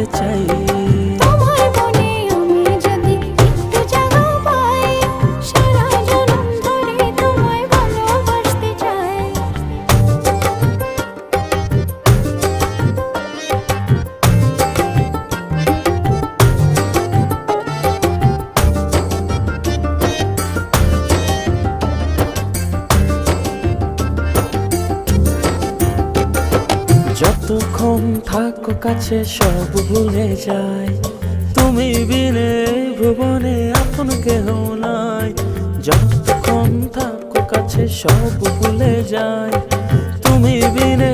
বাঁচতে চাই। তোমার মনে আমি যদি একটু জায়গা পাই, সারা জনম ধরে তোমায় ভালোবাসতে চাই। যতক্ষণ থাকো কাছে সব ভুলে যাই, তুমি বিনে ভুবনে আপন কেহ নাই। যতক্ষণ থাকো কাছে সব ভুলে যাই, তুমি বিনে